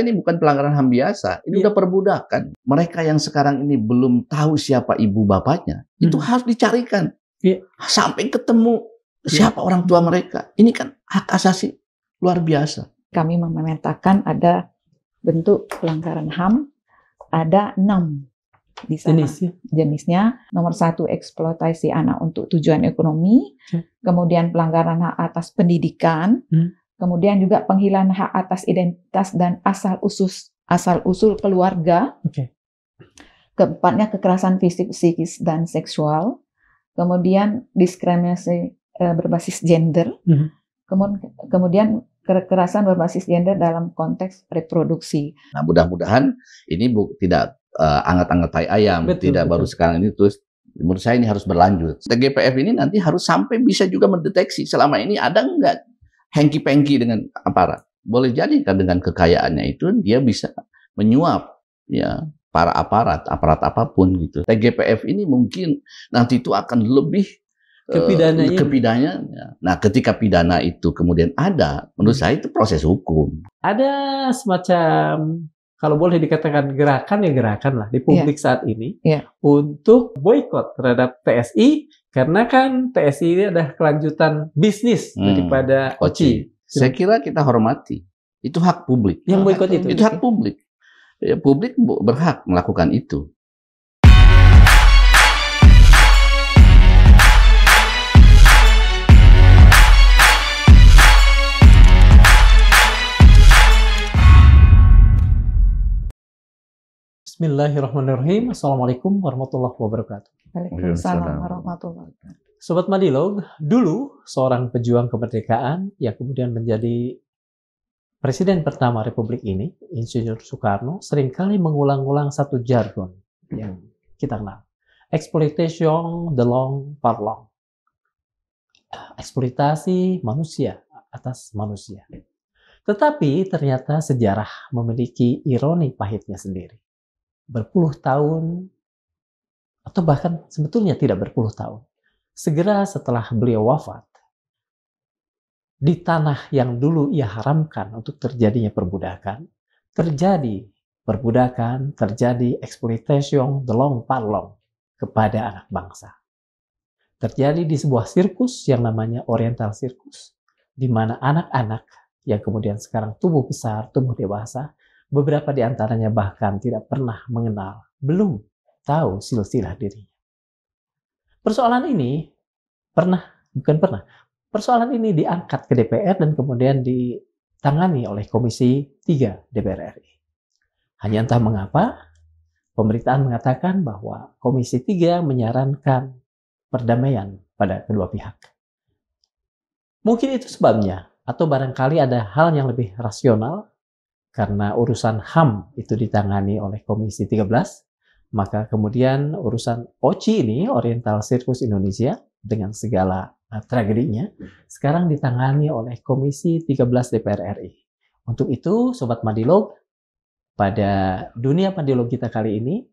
Ini bukan pelanggaran HAM biasa, ini udah perbudakan. Mereka yang sekarang ini belum tahu siapa ibu bapaknya, itu harus dicarikan. Sampai ketemu siapa orang tua mereka. Ini kan hak asasi luar biasa. Kami memetakan ada bentuk pelanggaran HAM, ada 6 di sana. Jenisnya, nomor 1 eksploitasi anak untuk tujuan ekonomi, kemudian pelanggaran hak atas pendidikan, kemudian juga penghilangan hak atas identitas dan asal usul keluarga. Keempatnya kekerasan fisik, psikis dan seksual, kemudian diskriminasi berbasis gender, kemudian kekerasan berbasis gender dalam konteks reproduksi. Nah, mudah-mudahan ini tidak anget-anget tai ayam, tidak baru sekarang ini. Terus menurut saya ini harus berlanjut. TGPF ini nanti harus sampai bisa juga mendeteksi selama ini ada nggak hengki-pengki dengan aparat. Boleh jadi kan dengan kekayaannya itu dia bisa menyuap ya para aparat apapun gitu. TGPF ini mungkin nanti itu akan lebih kepidananya. Nah, ketika pidana itu kemudian ada, menurut saya itu proses hukum. Ada semacam, kalau boleh dikatakan gerakan lah di publik saat ini untuk boikot terhadap TSI, karena kan TSI ini adalah kelanjutan bisnis daripada OCI. Saya kira kita hormati. Itu hak publik. Yang boikot itu hak publik. Ya, publik berhak melakukan itu. Bismillahirrahmanirrahim. Assalamualaikum warahmatullahi wabarakatuh. Waalaikumsalam warahmatullahi wabarakatuh. Sobat Madilog, dulu seorang pejuang kemerdekaan yang kemudian menjadi Presiden pertama Republik ini, Insinyur Soekarno, seringkali mengulang-ulang satu jargon yang kita kenal. Exploitation the long par long. Eksploitasi manusia atas manusia. Tetapi ternyata sejarah memiliki ironi pahitnya sendiri. Berpuluh tahun, atau bahkan sebetulnya tidak berpuluh tahun, segera setelah beliau wafat, di tanah yang dulu ia haramkan untuk terjadinya perbudakan, terjadi perbudakan, terjadi exploitation the long par long kepada anak bangsa. Terjadi di sebuah sirkus yang namanya Oriental Circus, di mana anak-anak yang kemudian sekarang tumbuh besar, tumbuh dewasa, beberapa di antaranya bahkan tidak pernah mengenal, belum tahu silsilah dirinya. Persoalan ini persoalan ini diangkat ke DPR dan kemudian ditangani oleh Komisi 3 DPR RI. Hanya entah mengapa, pemberitaan mengatakan bahwa Komisi 3 menyarankan perdamaian pada kedua pihak. Mungkin itu sebabnya, atau barangkali ada hal yang lebih rasional. Karena urusan HAM itu ditangani oleh Komisi 13, maka kemudian urusan OCI ini, Oriental Circus Indonesia, dengan segala tragedinya, sekarang ditangani oleh Komisi 13 DPR RI. Untuk itu, Sobat Madilog, pada dunia Madilog kita kali ini,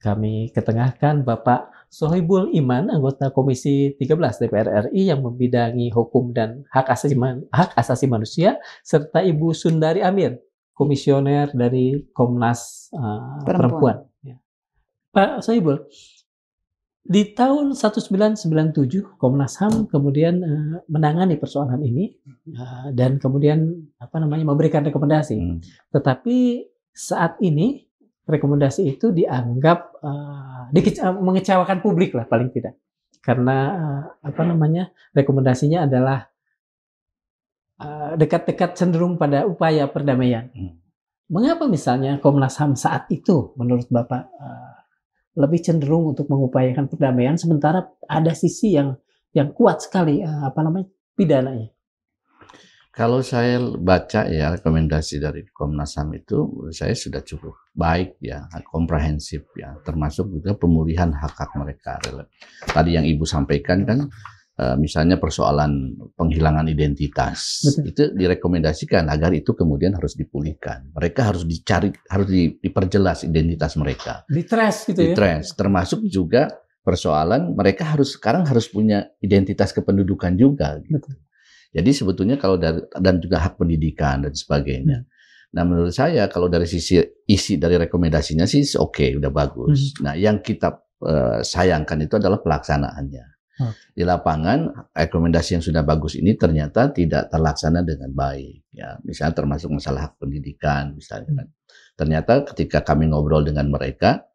kami ketengahkan Bapak Sohibul Iman, anggota Komisi 13 DPR RI yang membidangi hukum dan hak asasi manusia, serta Ibu Sundari Amir, komisioner dari Komnas Perempuan. Ya. Pak Sohibul, di tahun 1997 Komnas HAM kemudian menangani persoalan ini dan kemudian memberikan rekomendasi. Tetapi saat ini rekomendasi itu dianggap mengecewakan publik lah paling tidak, karena rekomendasinya adalah dekat-dekat cenderung pada upaya perdamaian. Mengapa misalnya Komnas HAM saat itu menurut Bapak lebih cenderung untuk mengupayakan perdamaian, sementara ada sisi yang kuat sekali pidananya? Kalau saya baca ya rekomendasi dari Komnas HAM itu, menurut saya sudah cukup baik ya, komprehensif ya, termasuk juga pemulihan hak-hak mereka. Tadi yang Ibu sampaikan kan, misalnya persoalan penghilangan identitas. Betul. Itu direkomendasikan agar itu kemudian harus dipulihkan. Mereka harus dicari, harus diperjelas identitas mereka. Ditrace gitu ya? Ditrace, termasuk juga persoalan mereka sekarang harus punya identitas kependudukan juga. Gitu. Jadi sebetulnya kalau dan juga hak pendidikan dan sebagainya. Nah, menurut saya kalau dari sisi isi dari rekomendasinya sih oke, udah bagus. Nah, yang kita sayangkan itu adalah pelaksanaannya. Di lapangan, rekomendasi yang sudah bagus ini ternyata tidak terlaksana dengan baik. Ya, misalnya termasuk masalah hak pendidikan, misalnya. Ternyata ketika kami ngobrol dengan mereka,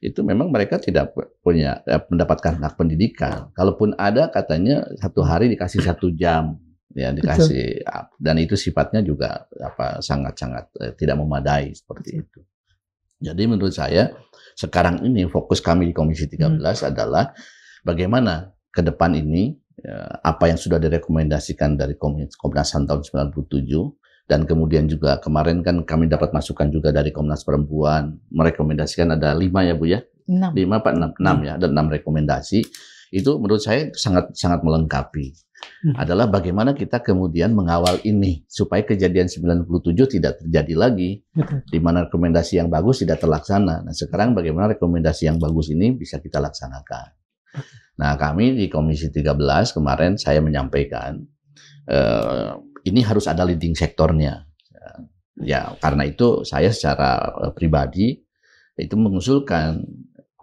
itu memang mereka tidak punya mendapatkan hak pendidikan. Kalaupun ada, katanya 1 hari dikasih 1 jam, ya dikasih. Betul. Dan itu sifatnya juga sangat-sangat tidak memadai seperti itu. Jadi menurut saya sekarang ini fokus kami di Komisi 13 adalah bagaimana ke depan ini apa yang sudah direkomendasikan dari Komnas HAM tahun 97, dan kemudian juga kemarin kan kami dapat masukan juga dari Komnas Perempuan, merekomendasikan ada 5 ya Bu ya? 6. 5 Pak, 6 ya, dan 6 rekomendasi. Itu menurut saya sangat melengkapi. Adalah bagaimana kita kemudian mengawal ini supaya kejadian 97 tidak terjadi lagi. Di mana rekomendasi yang bagus tidak terlaksana. Nah, sekarang bagaimana rekomendasi yang bagus ini bisa kita laksanakan. Nah, kami di Komisi 13 kemarin saya menyampaikan ini harus ada leading sektornya. Ya, karena itu saya secara pribadi itu mengusulkan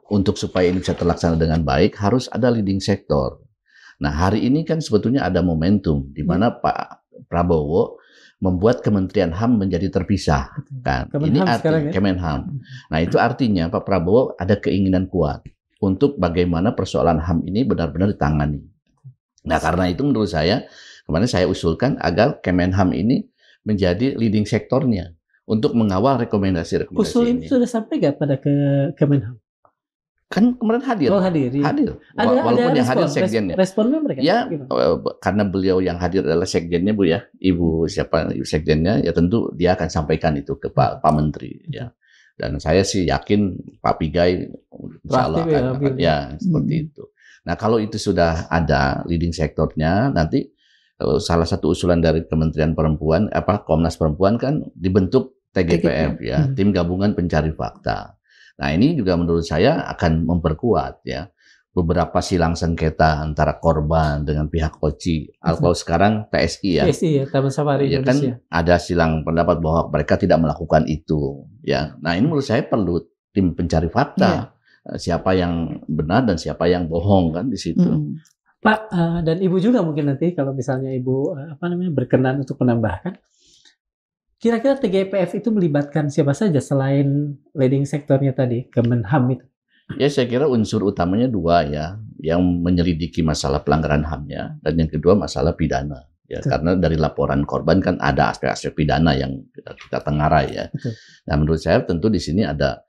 untuk supaya ini bisa terlaksana dengan baik harus ada leading sektor. Nah, hari ini kan sebetulnya ada momentum di mana Pak Prabowo membuat Kementerian HAM menjadi terpisah, kan? Ini artinya Kemenham. Nah, itu artinya Pak Prabowo ada keinginan kuat untuk bagaimana persoalan HAM ini benar-benar ditangani. Nah, karena itu menurut saya, kemarin saya usulkan agar Kemenham ini menjadi leading sektornya untuk mengawal rekomendasi-rekomendasi ini. Usul ini sudah sampai nggak pada ke Kemenham? Kan kemarin hadir. Oh, hadir. Walaupun yang hadir sekjennya. Responnya mereka? Ya, karena beliau yang hadir adalah sekjennya Bu ya, Ibu sekjennya, ya tentu dia akan sampaikan itu ke Pak Menteri. Ya. Dan saya sih yakin Pak Pigai insya Allah akan seperti itu. Nah, kalau itu sudah ada leading sektornya, nanti salah satu usulan dari Kementerian Perempuan, Komnas Perempuan kan dibentuk TGPF ya, Tim Gabungan Pencari Fakta. Nah, ini juga menurut saya akan memperkuat ya beberapa silang sengketa antara korban dengan pihak OCI. Kalau sekarang TSI ya. TSI ya, Taman Safari Indonesia. Kan ada silang pendapat bahwa mereka tidak melakukan itu ya. Nah, ini menurut saya perlu tim pencari fakta. Siapa yang benar dan siapa yang bohong kan di situ. Pak dan Ibu juga mungkin nanti kalau misalnya Ibu berkenan untuk menambahkan. Kira-kira TGPF itu melibatkan siapa saja selain leading sektornya tadi, Kemenham itu? Ya, saya kira unsur utamanya 2 ya, yang menyelidiki masalah pelanggaran HAM-nya, dan yang kedua masalah pidana. Ya, karena dari laporan korban kan ada aspek-aspek pidana yang kita tengarai ya. Nah, menurut saya tentu di sini ada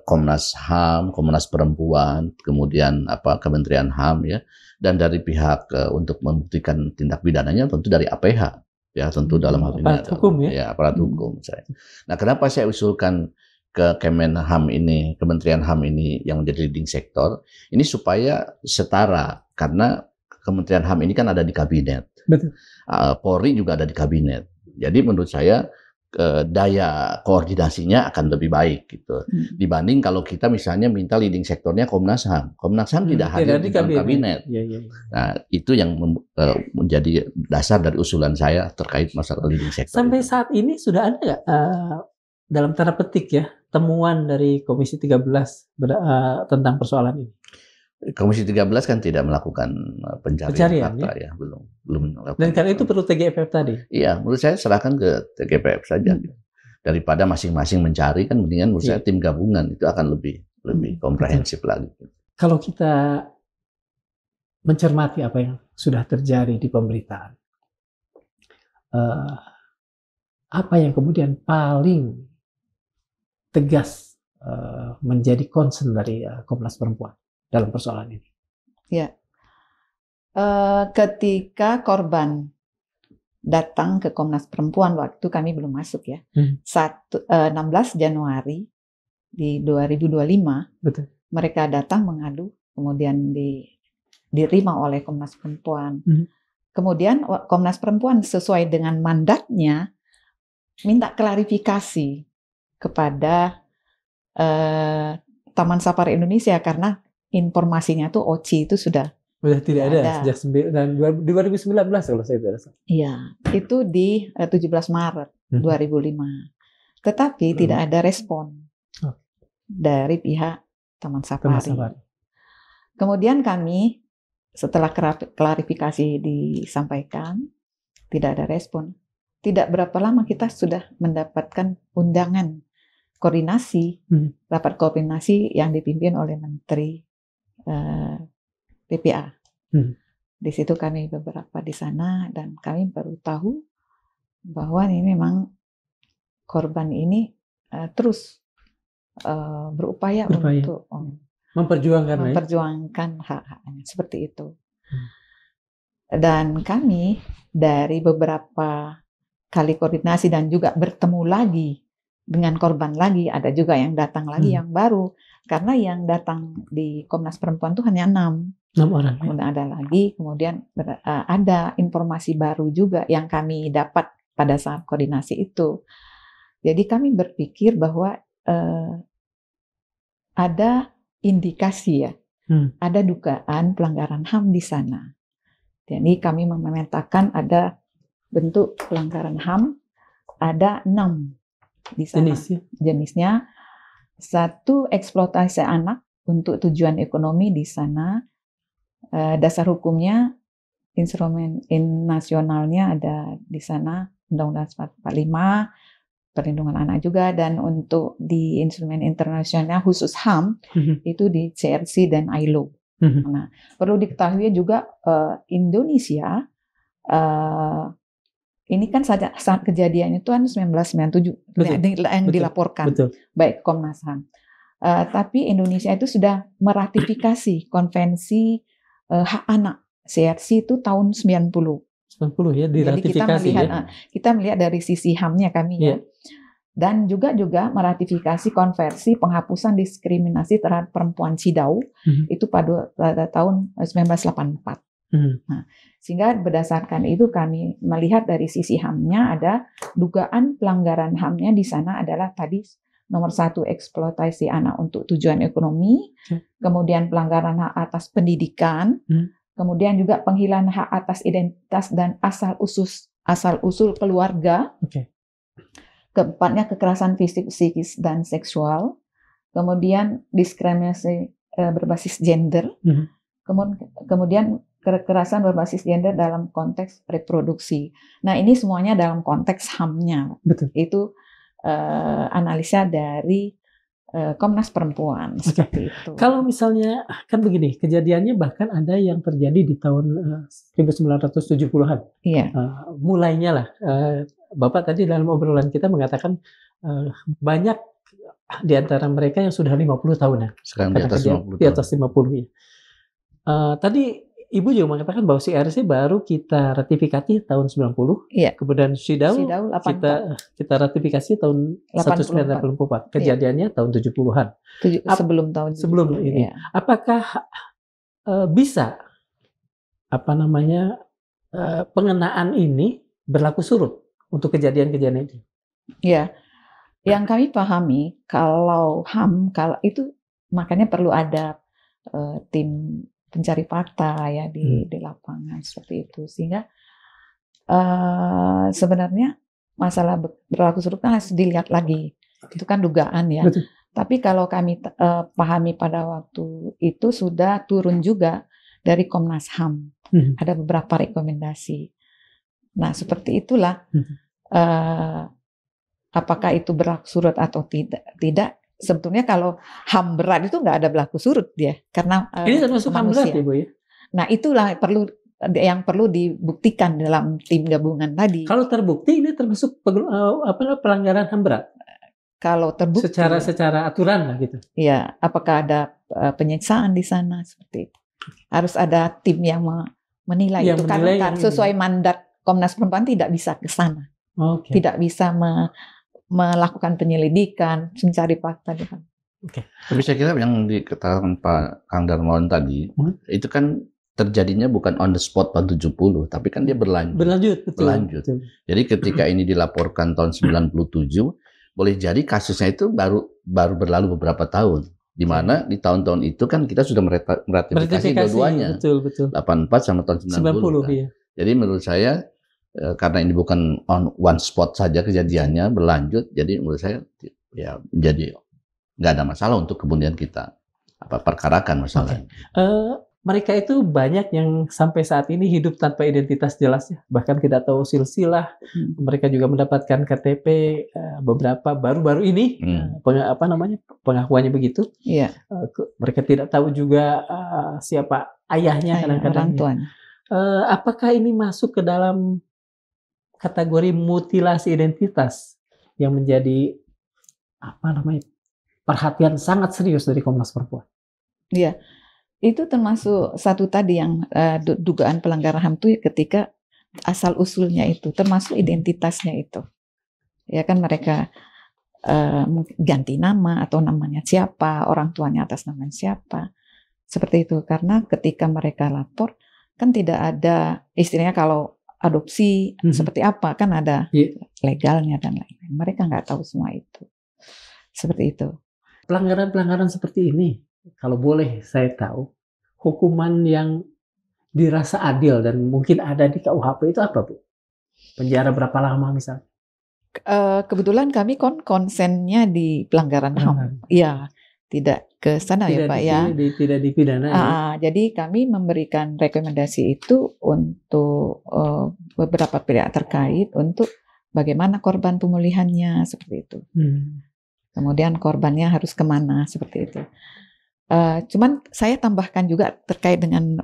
Komnas HAM, Komnas Perempuan, kemudian Kementerian HAM ya, dan dari pihak untuk membuktikan tindak pidananya tentu dari APH. Ya, tentu dalam hal ini aparat hukum ya, aparat hukum saya. Nah, kenapa saya usulkan ke Kemenham ini, Kementerian HAM ini yang menjadi leading sektor, ini supaya setara, karena Kementerian HAM ini kan ada di kabinet. Betul. Polri juga ada di kabinet. Jadi menurut saya daya koordinasinya akan lebih baik gitu. Dibanding kalau kita misalnya minta leading sektornya Komnas HAM. Komnas HAM tidak hadir di dalam kabinet. Nah, itu yang menjadi dasar dari usulan saya terkait masalah leading sektor. Sampai saat ini sudah ada nggak dalam tanda petik ya temuan dari Komisi 13 tentang persoalan ini? Komisi 13 kan tidak melakukan pencarian fakta ya, belum melakukan. Dan karena itu perlu TGPF tadi. Iya, menurut saya serahkan ke TGPF saja. Daripada masing-masing mencari, kan mendingan menurut saya tim gabungan itu akan lebih komprehensif lagi. Kalau kita mencermati apa yang sudah terjadi di pemberitaan, apa yang kemudian paling tegas menjadi concern dari Komnas Perempuan dalam persoalan ini? Ya, ketika korban datang ke Komnas Perempuan, waktu kami belum masuk ya, 16 Januari di 2025, betul. Mereka datang mengadu, kemudian diterima oleh Komnas Perempuan. Kemudian Komnas Perempuan sesuai dengan mandatnya minta klarifikasi kepada Taman Safari Indonesia karena informasinya tuh OCI itu sudah Sudah tidak ada ada. sejak 2019 kalau saya tidak salah. Iya, itu di 17 Maret 2005. Tetapi tidak ada respon dari pihak Taman Safari. Kemudian kami setelah klarifikasi disampaikan, tidak ada respon. Tidak berapa lama kita sudah mendapatkan undangan koordinasi, rapat koordinasi yang dipimpin oleh Menteri PPA. Di situ kami beberapa di sana dan kami baru tahu bahwa ini memang korban ini terus berupaya untuk memperjuangkan hak-haknya seperti itu. Dan kami dari beberapa kali koordinasi dan juga bertemu lagi dengan korban lagi, ada juga yang datang lagi yang baru, karena yang datang di Komnas Perempuan itu hanya 6 orang. Kemudian ada lagi, kemudian ada informasi baru juga yang kami dapat pada saat koordinasi itu. Jadi kami berpikir bahwa ada indikasi ya, ada dugaan pelanggaran HAM di sana. Jadi kami memetakan ada bentuk pelanggaran HAM, ada 6 di sana. Jenisnya, 1 eksploitasi anak untuk tujuan ekonomi di sana. Dasar hukumnya, instrumen nasionalnya ada di sana, Undang-Undang 45, perlindungan anak juga, dan untuk di instrumen internasional khusus HAM itu di CRC dan ILO. Nah, perlu diketahui juga Indonesia ini kan saat kejadian itu kan 1997 yang dilaporkan, baik Komnas HAM. Tapi Indonesia itu sudah meratifikasi konvensi hak anak CRC itu tahun 90 ya, diratifikasi. Jadi kita melihat dari sisi HAM-nya kami ya. Dan juga meratifikasi konversi penghapusan diskriminasi terhadap perempuan CEDAW itu pada tahun 1984. Nah, sehingga berdasarkan itu kami melihat dari sisi HAM-nya ada dugaan pelanggaran HAM-nya di sana adalah tadi nomor 1 eksploitasi anak untuk tujuan ekonomi, kemudian pelanggaran hak atas pendidikan, kemudian juga penghilangan hak atas identitas dan asal usul keluarga. Keempatnya kekerasan fisik, psikis, dan seksual. Kemudian diskriminasi berbasis gender. Kemudian kekerasan berbasis gender dalam konteks reproduksi. Nah, ini semuanya dalam konteks HAM-nya. Itu analisa dari Komnas Perempuan. Seperti itu. Kalau misalnya, kan begini, kejadiannya bahkan ada yang terjadi di tahun 1970-an. Iya. Mulainya lah. Bapak tadi dalam obrolan kita mengatakan banyak di antara mereka yang sudah 50 tahunan. Sekarang di atas 50 tahun. Di atas 50 ya. Tadi Ibu juga mengatakan bahwa CRC baru kita ratifikasi tahun 90. Iya. Kemudian CEDAW kita ratifikasi tahun 1984. Kejadiannya tahun 70-an. Sebelum ini. Iya. Apakah bisa pengenaan ini berlaku surut untuk kejadian-kejadian itu? Ya, yang kami pahami kalau HAM itu makanya perlu ada tim pencari fakta ya di lapangan seperti itu, sehingga sebenarnya masalah berlaku surut kan harus dilihat lagi. Itu kan dugaan ya. Betul. Tapi kalau kami pahami pada waktu itu sudah turun juga dari Komnas HAM. Ada beberapa rekomendasi. Nah, seperti itulah. Apakah itu berlaku surut atau tidak? Sebetulnya kalau HAM berat itu nggak ada berlaku surut dia, karena ini termasuk HAM berat ya, Bu ya? Nah, itulah yang perlu dibuktikan dalam tim gabungan tadi. Kalau terbukti ini termasuk pelanggaran HAM berat? Kalau terbukti secara aturan lah gitu. Iya, apakah ada penyiksaan di sana seperti itu? Harus ada tim yang menilai itu karena sesuai mandat Komnas Perempuan tidak bisa ke sana. Tidak bisa melakukan penyelidikan, mencari fakta. Tapi saya kira yang dikatakan Pak Kang Darmawan tadi, itu kan terjadinya bukan on the spot tahun 70, tapi kan dia berlanjut. Betul. Jadi ketika ini dilaporkan tahun 97, boleh jadi kasusnya itu baru berlalu beberapa tahun. Di mana di tahun-tahun itu kan kita sudah meratifikasi dua-duanya. Betul. 84 sama tahun 90 kan. Iya. Jadi menurut saya karena ini bukan on one spot saja kejadiannya, berlanjut, jadi menurut saya ya jadi nggak ada masalah untuk kemudian kita perkarakan masalahnya. Mereka itu banyak yang sampai saat ini hidup tanpa identitas jelas ya. Bahkan tidak tahu silsilah. Mereka juga mendapatkan KTP beberapa baru-baru ini. Pengakuannya begitu. Iya. Mereka tidak tahu juga siapa ayahnya kadang-kadang. Orang tuanya. Apakah ini masuk ke dalam kategori mutilasi identitas yang menjadi perhatian sangat serius dari Komnas Perempuan? Iya. Itu termasuk satu tadi yang dugaan pelanggaran HAM itu ketika asal usulnya itu termasuk identitasnya itu, ya kan mereka ganti nama atau namanya siapa, orang tuanya atas nama siapa, seperti itu. Karena ketika mereka lapor kan tidak ada istilahnya kalau adopsi seperti apa kan ada legalnya dan lain-lain. Mereka nggak tahu semua itu, seperti itu. Pelanggaran-pelanggaran seperti ini, kalau boleh saya tahu, hukuman yang dirasa adil dan mungkin ada di KUHP itu apa, Bu? Penjara berapa lama misalnya? Kebetulan kami konsennya di pelanggaran HAM. Iya, tidak ke sana ya Pak ya. Tidak dipidana. Jadi kami memberikan rekomendasi itu untuk beberapa pihak terkait untuk bagaimana korban pemulihannya seperti itu. Kemudian korbannya harus kemana seperti itu. Cuman saya tambahkan juga terkait dengan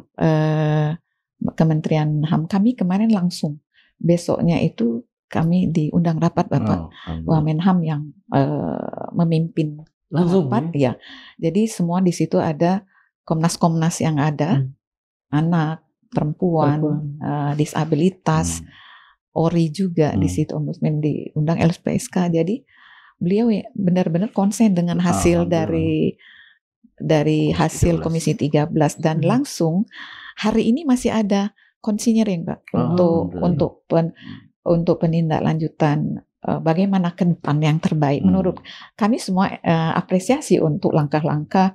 Kementerian HAM, kami kemarin langsung besoknya itu kami diundang rapat Bapak Wamenham yang memimpin langsung rapat ya. Jadi semua di situ ada komnas yang ada, anak, perempuan, disabilitas, ORI juga di situ, ombudsman diundang, LPSK. Jadi beliau benar-benar konsen dengan hasil dari hasil Komisi 13 dan langsung hari ini masih ada konsinyering Pak untuk penindaklanjutan bagaimana ke depan yang terbaik. Menurut kami semua apresiasi untuk langkah-langkah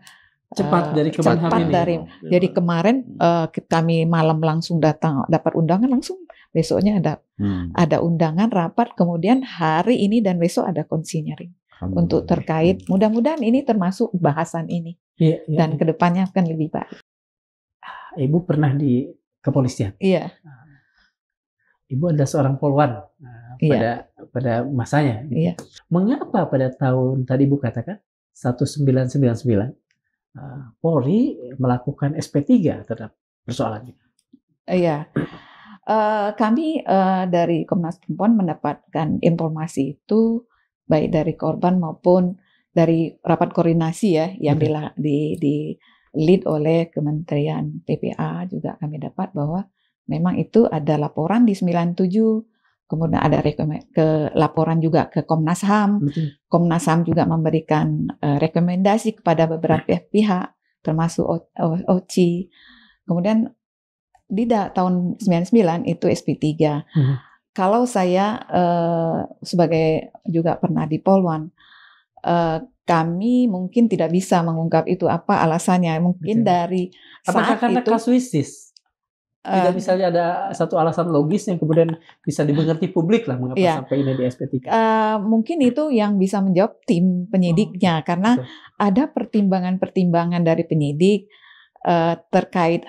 cepat dari Kemenham ini. Jadi kemarin kami malam langsung dapat undangan, langsung besoknya ada undangan rapat, kemudian hari ini dan besok ada konsinyering untuk terkait. Mudah-mudahan ini termasuk bahasan ini. Dan kedepannya akan lebih baik. Ibu pernah di kepolisian. Iya. Ibu adalah seorang polwan pada masanya. Iya. Mengapa pada tahun tadi Ibu katakan 1999 Polri melakukan SP3 terhadap persoalan ini? Iya. Kami dari Komnas Perempuan mendapatkan informasi itu baik dari korban maupun dari rapat koordinasi ya yang di lead oleh Kementerian PPA, juga kami dapat bahwa memang itu ada laporan di 97, kemudian ada laporan juga ke Komnas HAM. Komnas HAM juga memberikan rekomendasi kepada beberapa pihak termasuk OCI. Kemudian di tahun 99 itu SP3. Kalau saya sebagai juga pernah di Polwan, kami mungkin tidak bisa mengungkap itu apa alasannya. Mungkin dari apakah saat karena itu kasuistis? Tidak misalnya ada satu alasan logis yang kemudian bisa dimengerti publik lah mengapa sampai ini di SP3. Mungkin itu yang bisa menjawab tim penyidiknya karena ada pertimbangan-pertimbangan dari penyidik terkait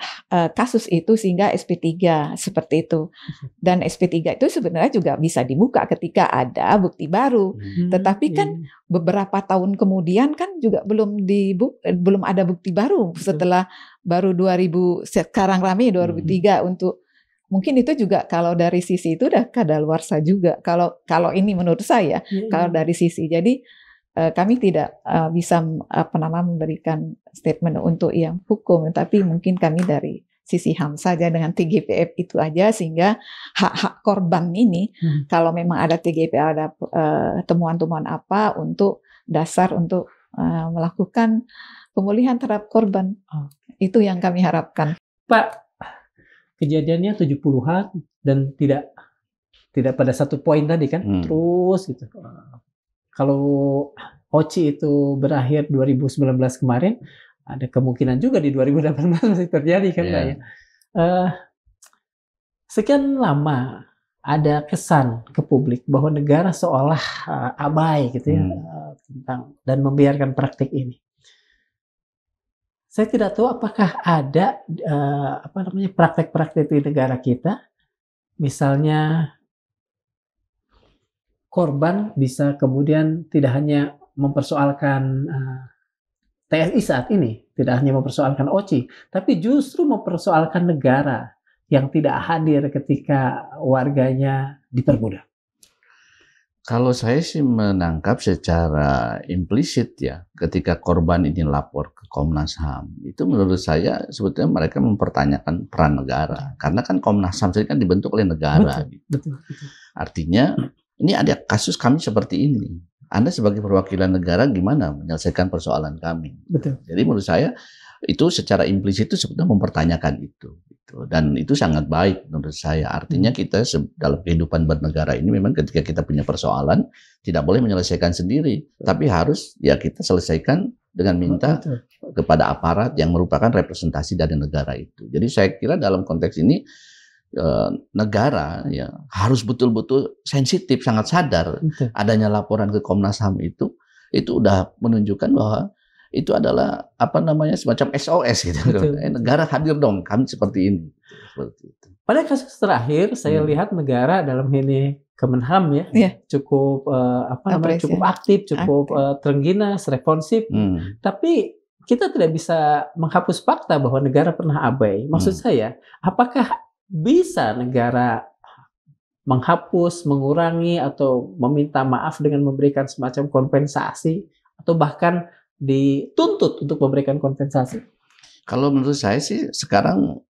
kasus itu sehingga SP3 seperti itu. Dan SP3 itu sebenarnya juga bisa dibuka ketika ada bukti baru. Tetapi kan beberapa tahun kemudian kan juga belum ada bukti baru setelah baru 2000 sekarang rame 2003 untuk mungkin itu juga kalau dari sisi itu udah kadaluarsa juga kalau ini menurut saya kalau dari sisi. Jadi kami tidak bisa memberikan statement untuk yang hukum, tapi mungkin kami dari sisi HAM saja dengan TGPF itu aja sehingga hak-hak korban ini kalau memang ada TGPF ada temuan-temuan apa untuk dasar untuk melakukan pemulihan terhadap korban. Itu yang kami harapkan. Pak, kejadiannya 70-an dan tidak pada satu poin tadi kan, terus gitu. Kalau OCI itu berakhir 2019 kemarin, ada kemungkinan juga di 2018 masih terjadi kan Pak ya. Sekian lama ada kesan ke publik bahwa negara seolah abai gitu ya tentang dan membiarkan praktik ini. Saya tidak tahu apakah ada praktek-praktek di negara kita, misalnya korban bisa kemudian tidak hanya mempersoalkan TNI saat ini, tidak hanya mempersoalkan OCI, tapi justru mempersoalkan negara yang tidak hadir ketika warganya diperbudak. Kalau saya sih menangkap secara implisit ya, ketika korban ini lapor ke Komnas HAM, itu menurut saya sebetulnya mereka mempertanyakan peran negara. Karena kan Komnas HAM kan dibentuk oleh negara. Betul. Artinya, ini ada kasus kami seperti ini. Anda sebagai perwakilan negara gimana menyelesaikan persoalan kami? Betul. Jadi menurut saya itu secara implisit itu sebetulnya mempertanyakan itu. Dan itu sangat baik menurut saya. Artinya kita dalam kehidupan bernegara ini memang ketika kita punya persoalan tidak boleh menyelesaikan sendiri, tapi harus ya kita selesaikan dengan minta kepada aparat yang merupakan representasi dari negara itu. Jadi saya kira dalam konteks ini negara ya harus betul-betul sensitif, sangat sadar. Adanya laporan ke Komnas HAM itu udah menunjukkan bahwa itu adalah semacam SOS gitu. Negara hadir dong, kami seperti ini. Seperti itu. Pada kasus terakhir saya lihat negara dalam ini Kemenham ya cukup cukup aktif, cukup terengginas, responsif. Tapi kita tidak bisa menghapus fakta bahwa negara pernah abai. Maksud saya, apakah bisa negara menghapus, mengurangi, atau meminta maaf dengan memberikan semacam kompensasi, atau bahkan dituntut untuk memberikan kompensasi? Kalau menurut saya sih sekarang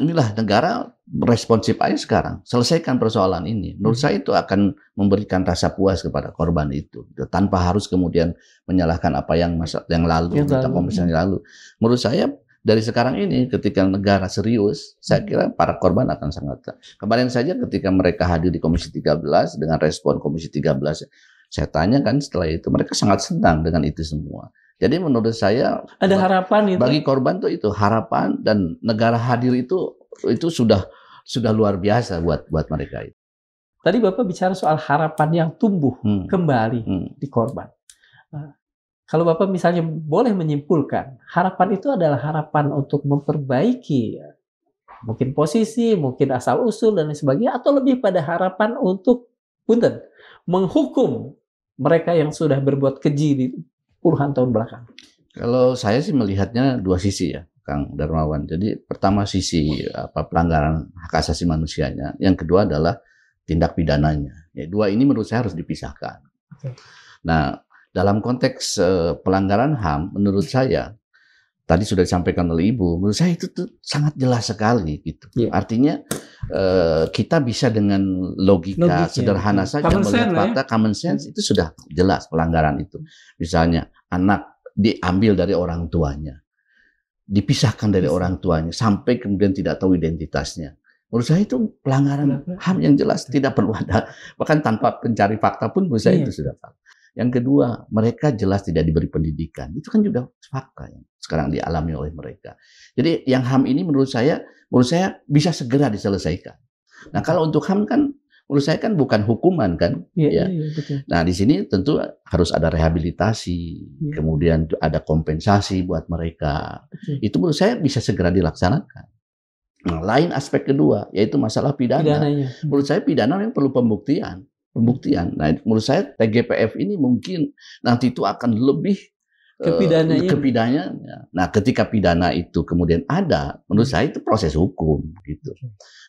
inilah negara responsif aja sekarang. Selesaikan persoalan ini. Menurut saya itu akan memberikan rasa puas kepada korban itu. Tanpa harus kemudian menyalahkan apa yang lalu, minta kompensasi lalu. Menurut saya dari sekarang ini ketika negara serius, saya kira para korban akan sangat. Kemarin saja ketika mereka hadir di Komisi 13 dengan respon Komisi 13, saya tanya kan setelah itu mereka sangat senang dengan itu semua. Jadi menurut saya ada harapan itu. Bagi korban tuh itu harapan, dan negara hadir itu sudah luar biasa buat mereka itu. Tadi Bapak bicara soal harapan yang tumbuh kembali di korban. Kalau Bapak misalnya boleh menyimpulkan, harapan itu adalah harapan untuk memperbaiki mungkin posisi, mungkin asal-usul dan lain sebagainya, atau lebih pada harapan untuk menghukum mereka yang sudah berbuat keji di puluhan tahun belakang? Kalau saya sih melihatnya dua sisi ya, Kang Darmawan. Jadi pertama sisi pelanggaran hak asasi manusianya, yang kedua adalah tindak pidananya. Ya, dua ini menurut saya harus dipisahkan. Nah, dalam konteks pelanggaran HAM, menurut saya tadi sudah disampaikan oleh Ibu, menurut saya itu tuh sangat jelas sekali gitu. Artinya kita bisa dengan logika sederhana saja melihat fakta, common sense itu sudah jelas pelanggaran itu. Misalnya anak diambil dari orang tuanya, dipisahkan dari orang tuanya sampai kemudian tidak tahu identitasnya. Menurut saya itu pelanggaran HAM yang jelas, tidak perlu ada, bahkan tanpa pencari fakta pun menurut saya itu sudah fakta. Yang kedua, mereka jelas tidak diberi pendidikan. Itu kan juga fakta yang sekarang dialami oleh mereka. Jadi yang HAM ini menurut saya bisa segera diselesaikan. Nah, kalau untuk HAM kan menurut saya kan bukan hukuman kan. Betul. Nah, di sini tentu harus ada rehabilitasi, kemudian ada kompensasi buat mereka. Itu menurut saya bisa segera dilaksanakan. Nah, lain aspek kedua, yaitu masalah pidana. Menurut saya pidana yang perlu pembuktian. Nah, menurut saya TGPF ini mungkin nanti itu akan lebih kepidananya. Nah, ketika pidana itu kemudian ada, menurut saya itu proses hukum gitu.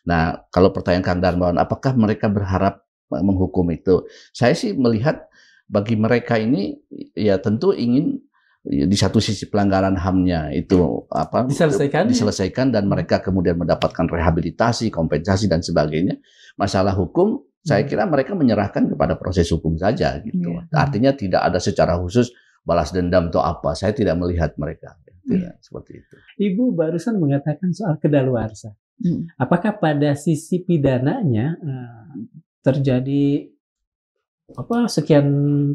Nah, kalau pertanyaan Kang Darmawan, apakah mereka berharap menghukum itu? Saya sih melihat bagi mereka ini ya tentu ingin di satu sisi pelanggaran HAM-nya itu diselesaikan dan mereka kemudian mendapatkan rehabilitasi, kompensasi dan sebagainya. Masalah hukum saya kira mereka menyerahkan kepada proses hukum saja gitu. Artinya tidak ada secara khusus balas dendam atau apa. Saya tidak melihat mereka seperti itu. Ibu barusan mengatakan soal kedaluarsa. Apakah pada sisi pidananya terjadi sekian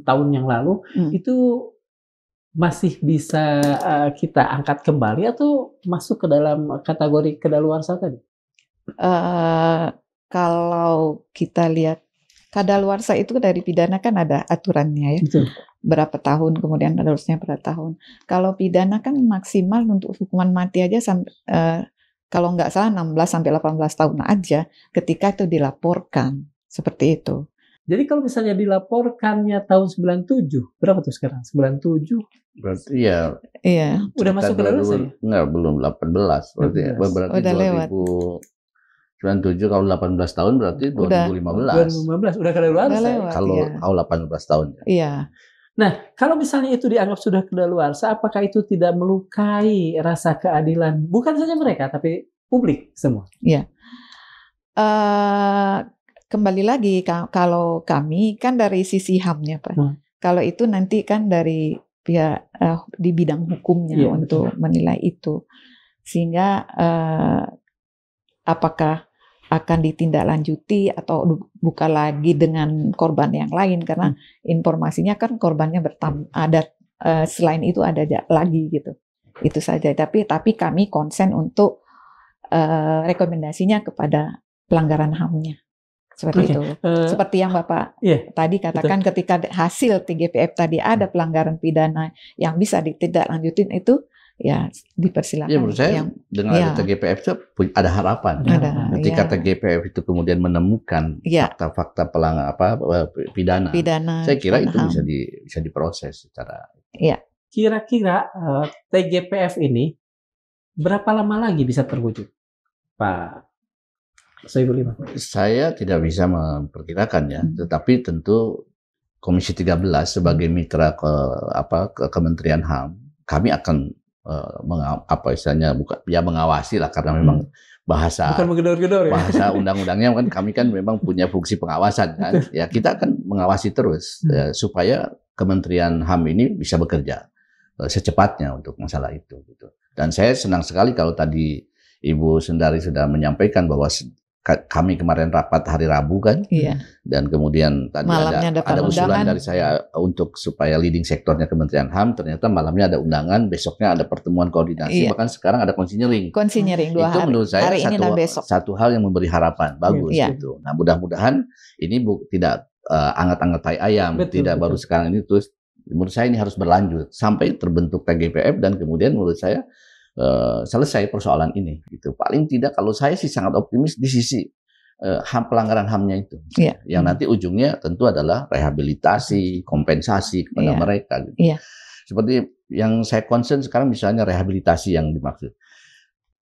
tahun yang lalu itu masih bisa kita angkat kembali atau masuk ke dalam kategori kadaluarsa tadi? Kalau kita lihat kadaluarsa itu dari pidana kan ada aturannya ya. Betul. Berapa tahun, kemudian harusnya berapa tahun. Kalau pidana kan maksimal untuk hukuman mati aja kalau nggak salah 16 sampai 18 tahun aja ketika itu dilaporkan. Seperti itu. Jadi kalau misalnya dilaporkannya tahun 97, berapa tuh sekarang? 97? Berarti ya. Iya. Udah masuk ke dalam saya? Enggak, belum 18. Berarti udah lewat. 97 kalau 18 tahun berarti 2015. 2015 udah kadaluarsa. Kalau 18 tahun. Iya. Nah, kalau misalnya itu dianggap sudah kadaluarsa, apakah itu tidak melukai rasa keadilan bukan saja mereka tapi publik semua? Iya. Kembali lagi kalau kami kan dari sisi HAM-nya Pak. Kalau itu nanti kan dari pihak di bidang hukumnya untuk menilai itu. Sehingga apakah akan ditindaklanjuti atau bukan lagi dengan korban yang lain karena informasinya kan korbannya ada selain itu ada lagi gitu. Itu saja. Tapi kami konsen untuk rekomendasinya kepada pelanggaran HAM-nya. Seperti itu. Seperti yang Bapak tadi katakan, ketika hasil TGPF tadi ada pelanggaran pidana yang bisa ditindaklanjutin itu, ya dipersilakan. Ya menurut saya dengan ada TGPF itu ada harapan. Ketika TGPF itu kemudian menemukan fakta-fakta pidana, saya kira itu bisa diproses secara. Kira-kira TGPF ini berapa lama lagi bisa terwujud, Pak Soebul Iman? Saya tidak bisa memperkirakan ya, tetapi tentu Komisi 13 sebagai mitra ke Kementerian HAM, kami akan mengawasi lah karena memang bahasa bukan menggedor-gedor ya. Bahasa undang-undangnya kan kami kan memang punya fungsi pengawasan kan. Ya kita akan mengawasi terus supaya Kementerian HAM ini bisa bekerja secepatnya untuk masalah itu gitu. Dan saya senang sekali kalau tadi Ibu Sundari sudah menyampaikan bahwa kami kemarin rapat hari Rabu kan, dan kemudian tadi ada usulan dari saya untuk supaya leading sektornya Kementerian HAM, ternyata malamnya ada undangan, besoknya ada pertemuan koordinasi, bahkan sekarang ada konsinyering. Konsinyering 2 hari. Itu menurut saya satu hal yang memberi harapan, bagus gitu. Nah mudah-mudahan ini tidak anget-anget tai ayam, baru sekarang ini terus. Menurut saya ini harus berlanjut sampai terbentuk TGPF dan kemudian menurut saya selesai persoalan ini gitu. Paling tidak kalau saya sih sangat optimis di sisi pelanggaran HAM-nya itu. Yang nanti ujungnya tentu adalah rehabilitasi, kompensasi kepada mereka gitu. Seperti yang saya concern sekarang misalnya rehabilitasi yang dimaksud.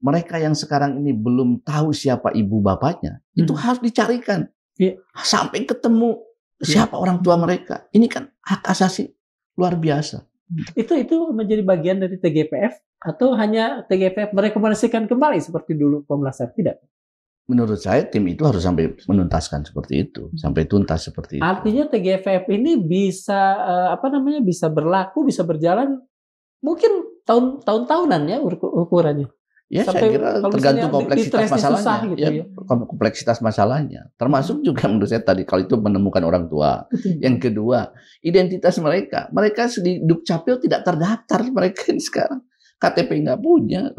Mereka yang sekarang ini belum tahu siapa ibu bapaknya, itu harus dicarikan. Sampai ketemu siapa orang tua mereka. Ini kan hak asasi luar biasa. Itu menjadi bagian dari TGPF atau hanya TGPF merekomendasikan kembali seperti dulu Komnas HAM? Tidak. Menurut saya tim itu harus sampai menuntaskan seperti itu, sampai tuntas seperti itu. Artinya TGPF ini bisa bisa berlaku, bisa berjalan mungkin tahun-tahunan ya ukurannya. Ya sampai, saya kira tergantung kompleksitas masalahnya. Kompleksitas masalahnya. Termasuk juga menurut saya tadi kalau itu menemukan orang tua. Yang kedua, identitas mereka. Mereka di Dukcapil tidak terdaftar mereka ini sekarang. KTP nggak punya,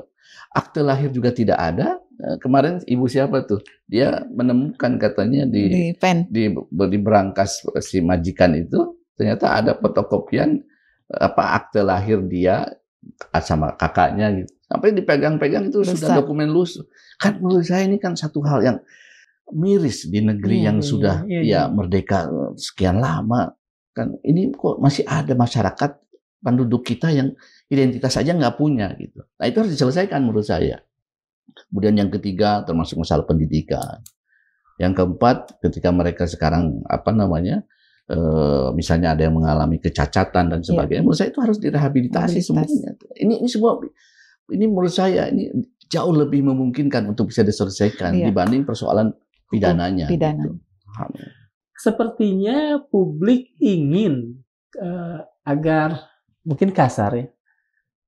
akte lahir juga tidak ada. Kemarin ibu siapa tuh? Dia menemukan katanya di berangkas si majikan itu ternyata ada fotokopian akte lahir dia sama kakaknya gitu. Sampai dipegang-pegang itu sudah dokumen lusuh. Kan menurut saya ini kan satu hal yang miris di negeri yang sudah merdeka sekian lama. Kan ini kok masih ada masyarakat penduduk kita yang identitas saja nggak punya gitu. Nah itu harus diselesaikan menurut saya. Kemudian yang ketiga termasuk masalah pendidikan. Yang keempat ketika mereka sekarang misalnya ada yang mengalami kecacatan dan sebagainya, menurut saya itu harus direhabilitasi semuanya. Ini semua, ini menurut saya ini jauh lebih memungkinkan untuk bisa diselesaikan dibanding persoalan pidananya. Gitu. Sepertinya publik ingin agar mungkin kasar ya,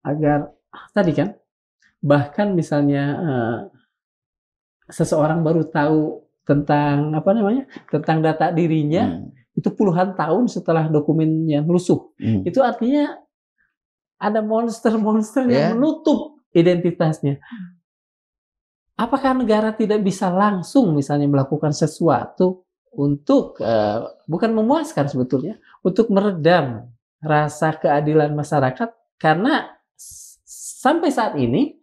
agar tadi kan bahkan misalnya seseorang baru tahu tentang tentang data dirinya, itu puluhan tahun setelah dokumennya lusuh. Itu artinya ada monster-monster yang menutup identitasnya. Apakah negara tidak bisa langsung misalnya melakukan sesuatu untuk bukan memuaskan sebetulnya, untuk meredam rasa keadilan masyarakat, karena sampai saat ini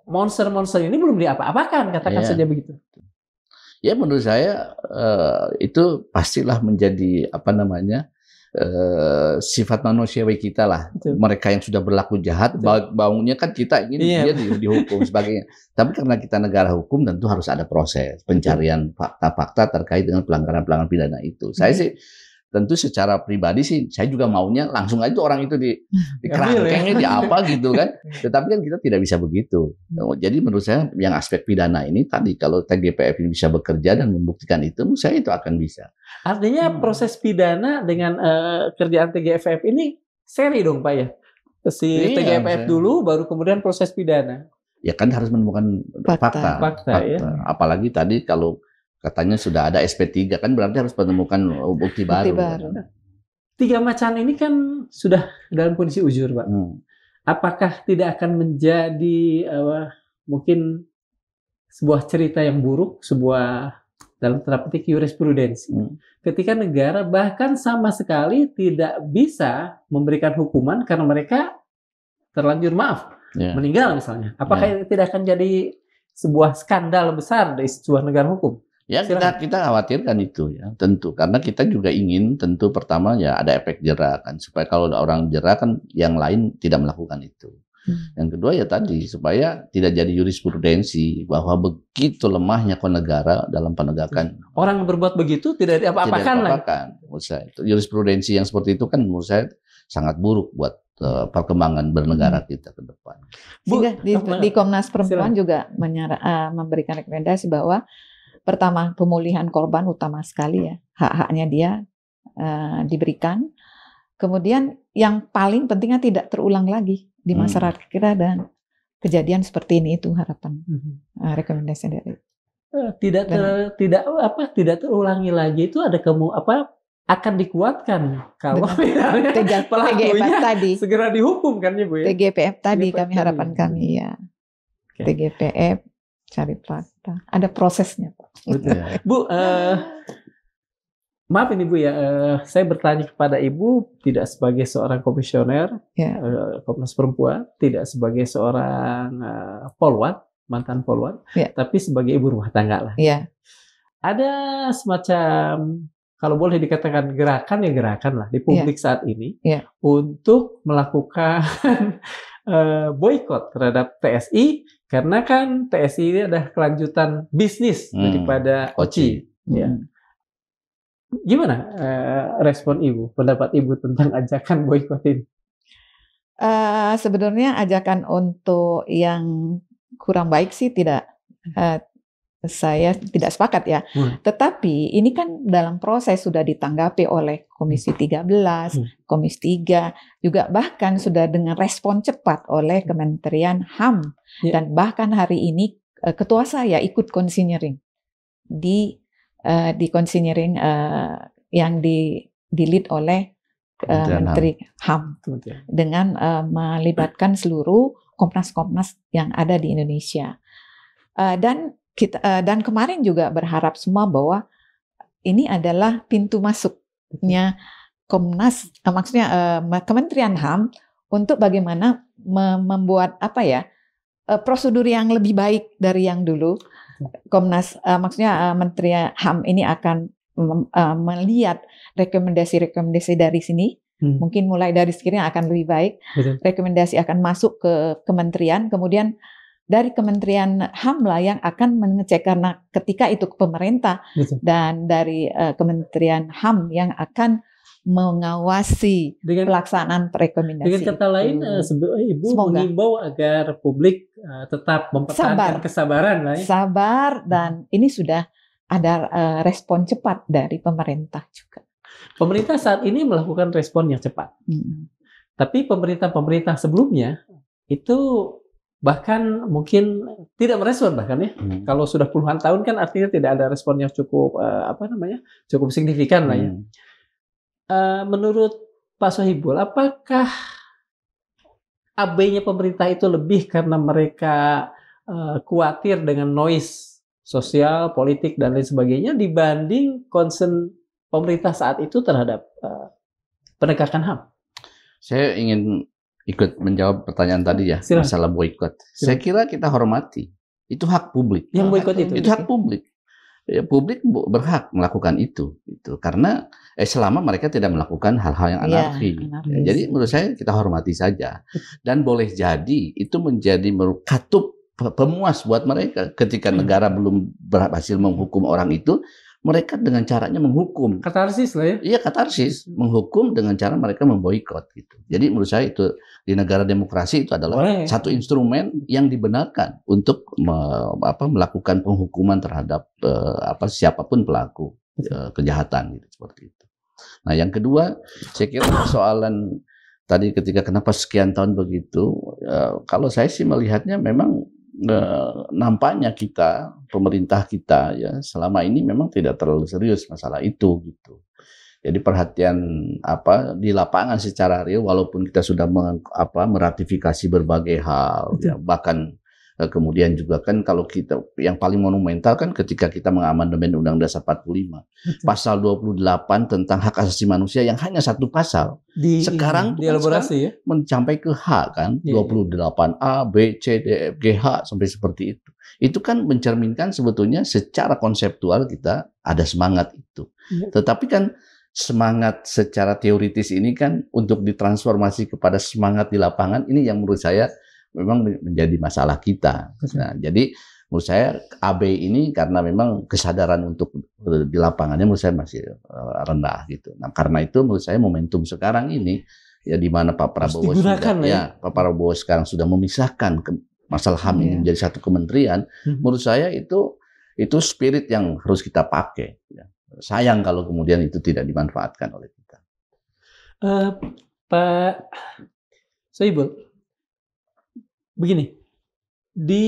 monster-monster ini belum diapa-apakan, katakan saja begitu. Ya menurut saya itu pastilah menjadi sifat manusiawi kita lah. Betul. Mereka yang sudah berlaku jahat, bangunnya kan kita ingin dia dihukum sebagainya. Tapi karena kita negara hukum, tentu harus ada proses pencarian fakta-fakta terkait dengan pelanggaran-pelanggaran pidana itu. Saya sih tentu secara pribadi sih, saya juga maunya langsung aja orang itu dikerangkengnya di apa gitu kan. Tetapi kan kita tidak bisa begitu. Jadi menurut saya yang aspek pidana ini tadi, kalau TGPF ini bisa bekerja dan membuktikan itu, menurut saya itu akan bisa. Artinya proses pidana dengan kerjaan TGPF ini seri dong Pak ya? TGPF dulu, baru kemudian proses pidana. Ya kan harus menemukan fakta. Ya. Apalagi tadi kalau katanya sudah ada SP3, kan berarti harus menemukan bukti baru. Kan? 3 macan ini kan sudah dalam kondisi ujur, Pak. Apakah tidak akan menjadi mungkin sebuah cerita yang buruk, sebuah dalam tanda petik jurisprudensi, ketika negara bahkan sama sekali tidak bisa memberikan hukuman karena mereka terlanjur meninggal misalnya. Apakah tidak akan jadi sebuah skandal besar di sebuah negara hukum? Ya kita khawatirkan itu ya, tentu, karena kita juga ingin tentu pertama ya ada efek jera kan, supaya kalau ada orang jera kan yang lain tidak melakukan itu. Yang kedua ya tadi, supaya tidak jadi jurisprudensi bahwa begitu lemahnya negara dalam penegakan. Orang yang berbuat begitu tidak diapa-apakan lagi. Menurut saya itu jurisprudensi yang seperti itu kan menurut saya sangat buruk buat perkembangan bernegara kita ke depan. Sehingga di Komnas Perempuan juga memberikan rekomendasi bahwa pertama, pemulihan korban utama sekali ya, hak-haknya dia diberikan. Kemudian yang paling pentingnya tidak terulang lagi di masyarakat kita, dan kejadian seperti ini itu harapan rekomendasi dari. Tidak terulangi lagi itu ada akan dikuatkan kalau pelakunya tadi segera dihukum kan ya Bu ya. TGPF tadi kami harapan kami ya. TGPF cari fakta, ada prosesnya Pak. Bu, maaf ini Bu ya, saya bertanya kepada Ibu tidak sebagai seorang komisioner Komnas Perempuan, tidak sebagai seorang polwan, mantan polwan, tapi sebagai ibu rumah tangga lah. Ada semacam, kalau boleh dikatakan gerakan lah di publik saat ini untuk melakukan boikot terhadap TSI. Karena kan TSI ini adalah kelanjutan bisnis daripada OCI. Gimana respon Ibu, pendapat Ibu tentang ajakan boikot ini? Sebenarnya ajakan untuk yang kurang baik sih tidak, saya tidak sepakat ya. Tetapi ini kan dalam proses sudah ditanggapi oleh Komisi 13, Komisi 3, juga bahkan sudah dengan respon cepat oleh Kementerian HAM. Dan bahkan hari ini ketua saya ikut konsinyering di konsinyering yang di-lead oleh Menteri HAM dengan melibatkan seluruh komnas-komnas yang ada di Indonesia. Dan kemarin juga berharap semua bahwa ini adalah pintu masuknya Komnas, maksudnya Kementerian HAM untuk bagaimana membuat prosedur yang lebih baik dari yang dulu. Komnas, maksudnya Menteri HAM ini akan melihat rekomendasi-rekomendasi dari sini. Mungkin mulai dari sekian akan lebih baik. Rekomendasi akan masuk ke kementerian, kemudian dari Kementerian HAM lah yang akan mengecek, karena ketika itu ke pemerintah dan dari Kementerian HAM yang akan mengawasi pelaksanaan rekomendasi. Dengan kata lain, Ibu mengimbau agar publik tetap mempertahankan kesabaran lah ya. Sabar, dan ini sudah ada respon cepat dari pemerintah juga. Pemerintah saat ini melakukan respon yang cepat. Tapi pemerintah-pemerintah sebelumnya itu bahkan mungkin tidak merespon bahkan ya. Kalau sudah puluhan tahun kan artinya tidak ada respon yang cukup cukup signifikan lah ya. Menurut Pak Sohibul, apakah AB-nya pemerintah itu lebih karena mereka khawatir dengan noise sosial, politik dan lain sebagainya dibanding concern pemerintah saat itu terhadap penegakan HAM? Saya ingin ikut menjawab pertanyaan tadi ya, Silahkan. masalah boikot. Saya kira kita hormati. Itu hak publik. Yang boikot itu hak publik. Ya, publik berhak melakukan itu. Karena selama mereka tidak melakukan hal-hal yang anarki. Ya, jadi menurut saya kita hormati saja. Dan boleh jadi itu menjadi katup pemuas buat mereka ketika negara belum berhasil menghukum orang itu. Mereka dengan caranya menghukum. Katarsis lah ya? Iya, katarsis. Menghukum dengan cara mereka memboikot gitu. Jadi menurut saya itu di negara demokrasi itu adalah satu instrumen yang dibenarkan untuk melakukan penghukuman terhadap siapapun pelaku kejahatan gitu, seperti itu. Nah, yang kedua, saya kira persoalan tadi ketika kenapa sekian tahun begitu, kalau saya sih melihatnya memang nampaknya pemerintah kita ya selama ini memang tidak terlalu serius masalah itu gitu. Jadi perhatian di lapangan secara real walaupun kita sudah meratifikasi berbagai hal ya, bahkan kemudian juga kan kalau kita yang paling monumental kan ketika kita mengamandemen Undang-Undang Dasar 45 pasal 28 tentang hak asasi manusia yang hanya satu pasal sekarang dielaborasi ya mencapai ke H kan 28A B C D F G H sampai seperti itu kan mencerminkan sebetulnya secara konseptual kita ada semangat itu tetapi kan semangat secara teoritis ini kan untuk ditransformasi kepada semangat di lapangan ini yang menurut saya memang menjadi masalah kita. Nah, jadi menurut saya AB ini karena memang kesadaran untuk di lapangannya menurut saya masih rendah gitu. Nah, karena itu menurut saya momentum sekarang ini ya di mana Pak Prabowo Pak Prabowo sekarang sudah memisahkan masalah HAM ini menjadi satu kementerian. Menurut saya itu spirit yang harus kita pakai. Ya. Sayang kalau kemudian itu tidak dimanfaatkan oleh kita. Pak Sohibul. Begini, di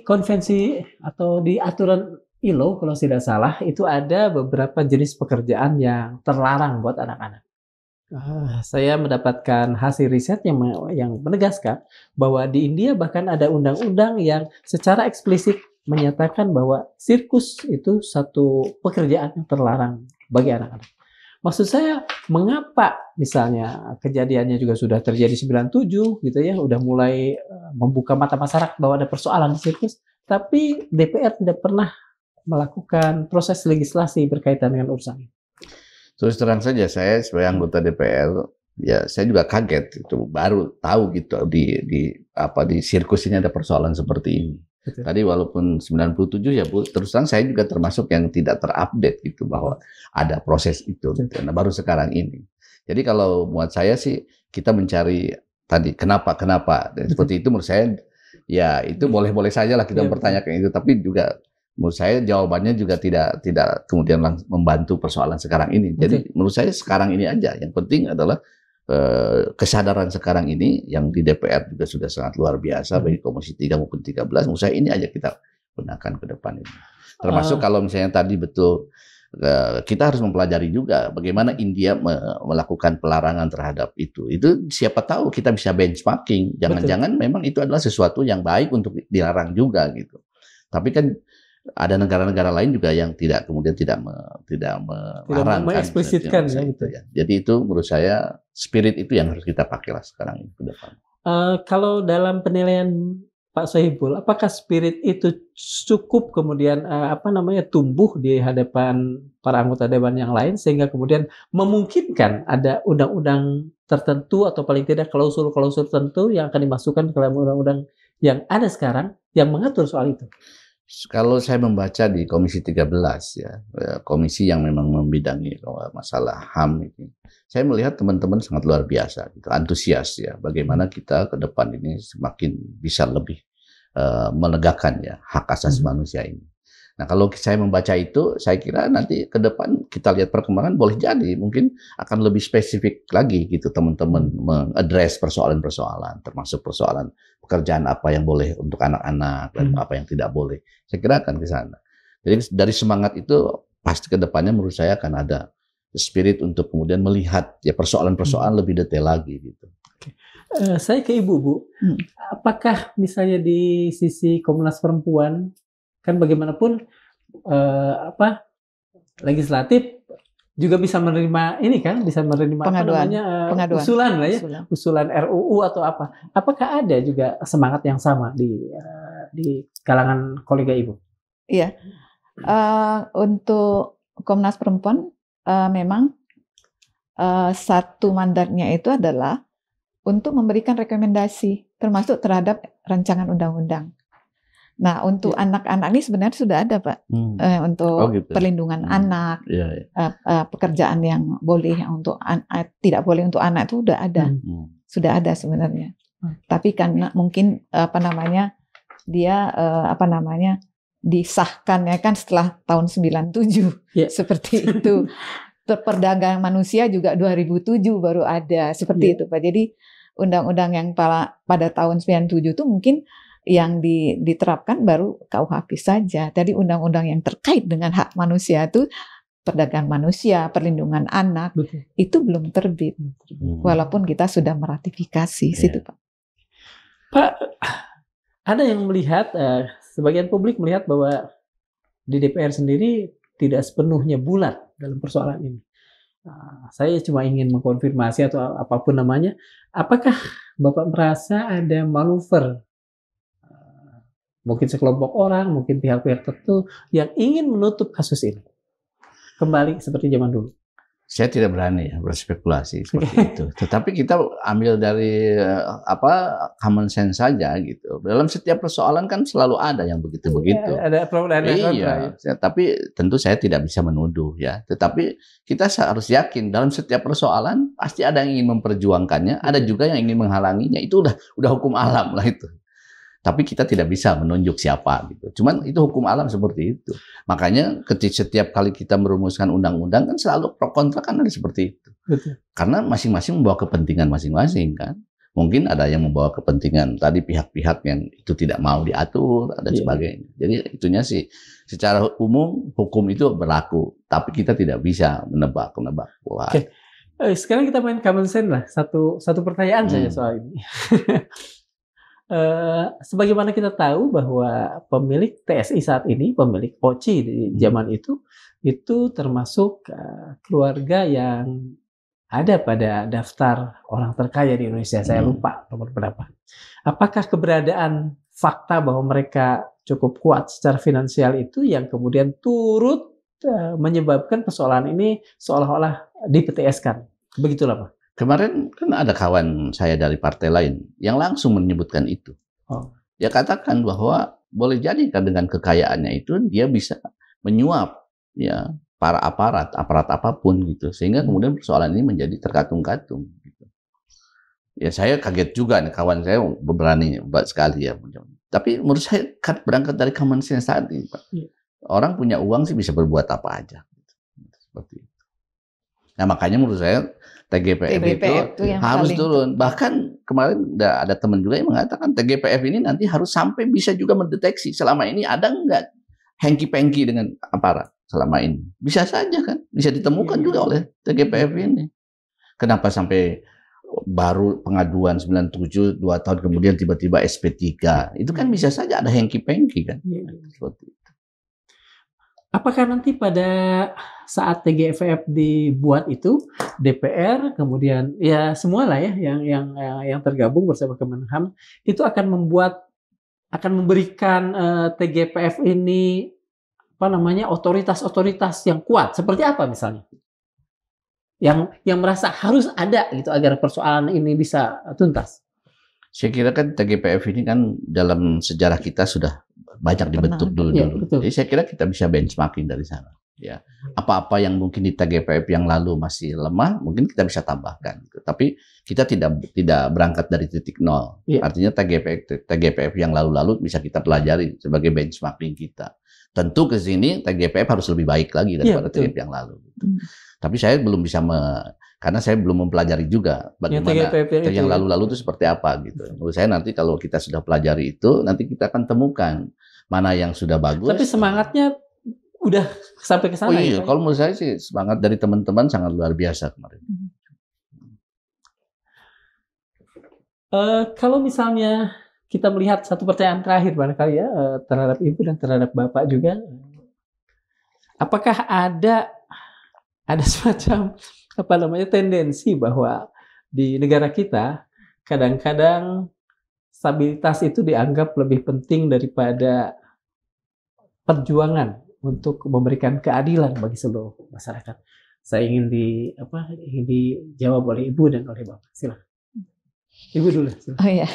konvensi atau di aturan ILO kalau tidak salah itu ada beberapa jenis pekerjaan yang terlarang buat anak-anak. Saya mendapatkan hasil riset yang menegaskan bahwa di India bahkan ada undang-undang yang secara eksplisit menyatakan bahwa sirkus itu satu pekerjaan yang terlarang bagi anak-anak. Maksud saya, mengapa misalnya kejadiannya juga sudah terjadi 97 gitu ya, udah mulai membuka mata masyarakat bahwa ada persoalan di sirkus, tapi DPR tidak pernah melakukan proses legislasi berkaitan dengan urusan ini. Terus terang saja saya sebagai anggota DPR, ya saya juga kaget itu baru tahu gitu di sirkus ini ada persoalan seperti ini. Betul. Tadi walaupun 97 ya Bu, terus terang saya juga termasuk yang tidak terupdate gitu bahwa ada proses itu. Nah, baru sekarang ini. Jadi kalau buat saya sih kita mencari tadi kenapa dan seperti itu menurut saya ya itu boleh-boleh saja lah kita mempertanyakan itu, tapi juga menurut saya jawabannya juga tidak kemudian membantu persoalan sekarang ini. Jadi menurut saya sekarang ini aja yang penting adalah kesadaran sekarang ini yang di DPR juga sudah sangat luar biasa bagi Komisi 3 maupun 13. Menurut saya ini aja kita gunakan ke depan ini. Termasuk kalau misalnya tadi betul kita harus mempelajari juga bagaimana India melakukan pelarangan terhadap itu. Itu siapa tahu kita bisa benchmarking. Jangan-jangan memang itu adalah sesuatu yang baik untuk dilarang juga gitu. Tapi kan ada negara-negara lain juga yang tidak melarang mengeksplisitkan gitu ya. Jadi itu menurut saya spirit itu yang harus kita pakai lah sekarang ini ke depan. Kalau dalam penilaian Pak Sohibul, apakah spirit itu cukup kemudian tumbuh di hadapan para anggota dewan yang lain sehingga kemudian memungkinkan ada undang-undang tertentu atau paling tidak klausul-klausul tertentu yang akan dimasukkan ke dalam undang-undang yang ada sekarang yang mengatur soal itu? Kalau saya membaca di Komisi 13 ya, komisi yang memang membidangi masalah HAM ini, saya melihat teman-teman sangat luar biasa, gitu, antusias ya, bagaimana kita ke depan ini semakin bisa lebih menegakkan ya hak asasi manusia ini. Nah, kalau saya membaca itu, saya kira nanti ke depan kita lihat perkembangan boleh jadi mungkin akan lebih spesifik lagi gitu teman-teman mengadres persoalan-persoalan, termasuk persoalan pekerjaan apa yang boleh untuk anak-anak dan apa yang tidak boleh. Saya kira akan ke sana. Jadi dari semangat itu pasti ke depannya menurut saya akan ada spirit untuk kemudian melihat ya persoalan-persoalan lebih detail lagi gitu. Saya ke Ibu, Bu. Apakah misalnya di sisi Komnas Perempuan, kan bagaimanapun legislatif juga bisa menerima ini kan, bisa menerima pengaduan. Usulan lah ya, usulan RUU atau apa. Apakah ada juga semangat yang sama di kalangan kolega Ibu? Iya, untuk Komnas Perempuan memang satu mandatnya itu adalah untuk memberikan rekomendasi, termasuk terhadap rancangan undang-undang. Nah, untuk anak-anak ini sebenarnya sudah ada, Pak, untuk gitu. Perlindungan anak, pekerjaan yang boleh untuk tidak boleh untuk anak itu sudah ada sebenarnya. Tapi karena mungkin dia disahkan ya kan setelah tahun 97 seperti itu. Perdagangan manusia juga 2007 baru ada seperti itu, Pak. Jadi undang-undang yang pada tahun 97 itu mungkin yang diterapkan baru KUHP saja. Jadi undang-undang yang terkait dengan hak manusia itu perdagangan manusia, perlindungan anak itu belum terbit. Walaupun kita sudah meratifikasi situ, Pak. Pak, ada yang melihat sebagian publik melihat bahwa di DPR sendiri tidak sepenuhnya bulat dalam persoalan ini. Saya cuma ingin mengkonfirmasi atau apapun namanya, apakah Bapak merasa ada manuver, mungkin sekelompok orang, mungkin pihak-pihak tertentu yang ingin menutup kasus ini kembali seperti zaman dulu? Saya tidak berani berspekulasi seperti itu. Tetapi kita ambil dari common sense saja gitu. Dalam setiap persoalan kan selalu ada yang begitu-begitu. Ada pro dan kontra. Iya, tapi tentu saya tidak bisa menuduh ya. Tetapi kita harus yakin dalam setiap persoalan pasti ada yang ingin memperjuangkannya, ada juga yang ingin menghalanginya. Itu udah hukum alam lah itu. Tapi kita tidak bisa menunjuk siapa gitu. Cuman itu hukum alam seperti itu. Makanya setiap kali kita merumuskan undang-undang kan selalu pro kontra kan ada seperti itu. Betul. Karena masing-masing membawa kepentingan masing-masing kan. Mungkin ada yang membawa kepentingan tadi pihak-pihak yang itu tidak mau diatur dan sebagainya. Jadi itunya sih secara umum hukum itu berlaku, tapi kita tidak bisa menebak. Oke. Sekarang kita main common sense lah. Satu pertanyaan saja soal ini. Sebagaimana kita tahu bahwa pemilik TSI saat ini, pemilik Poci di zaman itu termasuk keluarga yang ada pada daftar orang terkaya di Indonesia. Saya lupa nomor berapa. Apakah keberadaan fakta bahwa mereka cukup kuat secara finansial itu yang kemudian turut menyebabkan persoalan ini seolah-olah di-PTS-kan? Begitulah, Pak. Kemarin kan ada kawan saya dari partai lain yang langsung menyebutkan itu. Dia katakan bahwa boleh jadi kan dengan kekayaannya itu dia bisa menyuap ya para aparat apapun gitu, sehingga kemudian persoalan ini menjadi terkatung-katung. Gitu. Ya saya kaget juga nih, kawan saya berani sekali ya. Tapi menurut saya kan berangkat dari common sense tadi, Pak. Orang punya uang sih bisa berbuat apa aja. Seperti itu. Nah makanya menurut saya TGPF itu harus turun. Bahkan kemarin ada teman juga yang mengatakan TGPF ini nanti harus sampai bisa juga mendeteksi selama ini ada nggak hengki-pengki dengan aparat selama ini. Bisa saja kan, bisa ditemukan juga oleh TGPF ini. Kenapa sampai baru pengaduan 97, 2 tahun kemudian tiba-tiba SP3. Itu kan bisa saja ada hengki-pengki kan. Seperti itu. Apakah nanti pada saat TGPF dibuat itu DPR kemudian ya semualah ya yang tergabung bersama Kemenham itu akan memberikan TGPF ini otoritas-otoritas yang kuat seperti apa misalnya yang merasa harus ada gitu agar persoalan ini bisa tuntas? Saya kira kan TGPF ini kan dalam sejarah kita sudah banyak dibentuk dulu. Jadi saya kira kita bisa benchmarking dari sana. Ya, apa-apa yang mungkin di TGPF yang lalu masih lemah, mungkin kita bisa tambahkan. Gitu. Tapi kita tidak berangkat dari titik nol. Artinya TGPF yang lalu-lalu bisa kita pelajari sebagai benchmarking kita. tentu ke sini TGPF harus lebih baik lagi daripada TGPF yang lalu. Tapi saya belum bisa karena saya belum mempelajari juga bagaimana yang lalu-lalu itu seperti apa gitu. Menurut saya nanti kalau kita sudah pelajari itu, nanti kita akan temukan mana yang sudah bagus. Tapi semangatnya udah sampai ke sana. Oh iya, kalau menurut saya sih semangat dari teman-teman sangat luar biasa kemarin. Kalau misalnya kita melihat satu pertanyaan terakhir barangkali ya, terhadap Ibu dan terhadap Bapak juga, apakah ada semacam tendensi bahwa di negara kita kadang-kadang stabilitas itu dianggap lebih penting daripada perjuangan untuk memberikan keadilan bagi seluruh masyarakat. Saya ingin dijawab oleh Ibu dan oleh Bapak. Silakan. Ibu dulu. Silakan. Oh ya,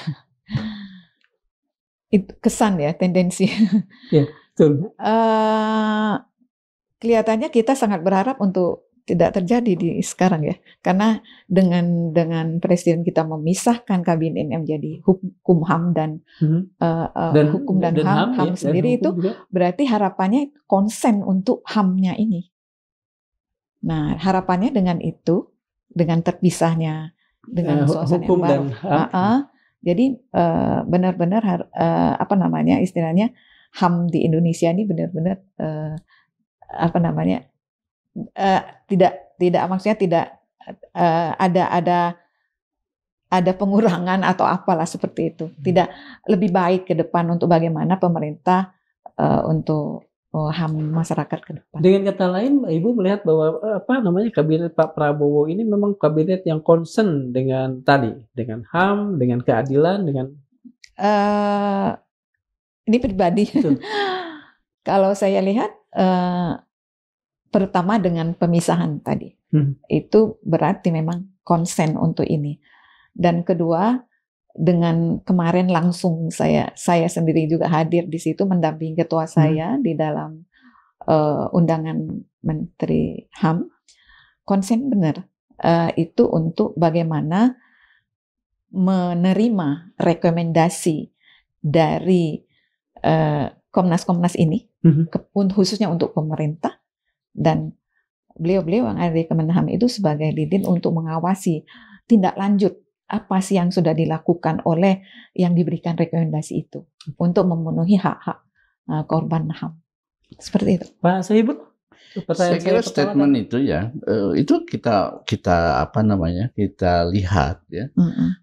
itu kesan ya, tendensi. Ya, betul. Kelihatannya kita sangat berharap untuk tidak terjadi di sekarang ya, karena dengan Presiden kita memisahkan kabinet ini menjadi hukum HAM dan hukum dan HAM sendiri, itu juga berarti harapannya konsen untuk HAM-nya ini. Nah, harapannya dengan itu, dengan terpisahnya dengan suasana hukum yang baru, jadi benar-benar istilahnya HAM di Indonesia ini benar-benar tidak maksudnya tidak ada pengurangan atau apalah seperti itu. Tidak lebih baik ke depan untuk bagaimana pemerintah untuk HAM masyarakat ke depan. Dengan kata lain, Ibu melihat bahwa kabinet Pak Prabowo ini memang kabinet yang concern dengan HAM, dengan keadilan, dengan ini pribadi. Kalau saya lihat pertama dengan pemisahan tadi, itu berarti memang konsen untuk ini. Dan kedua, dengan kemarin langsung saya sendiri juga hadir di situ mendampingi ketua saya di dalam undangan Menteri HAM, konsen benar itu untuk bagaimana menerima rekomendasi dari Komnas ini, khususnya untuk pemerintah. Dan beliau yang ada di Kemenham itu sebagai lidin untuk mengawasi tindak lanjut apa sih yang sudah dilakukan oleh yang diberikan rekomendasi itu untuk memenuhi hak-hak korban HAM. Seperti itu. Pak Sohibul, saya kira statement itu ya, itu kita lihat ya,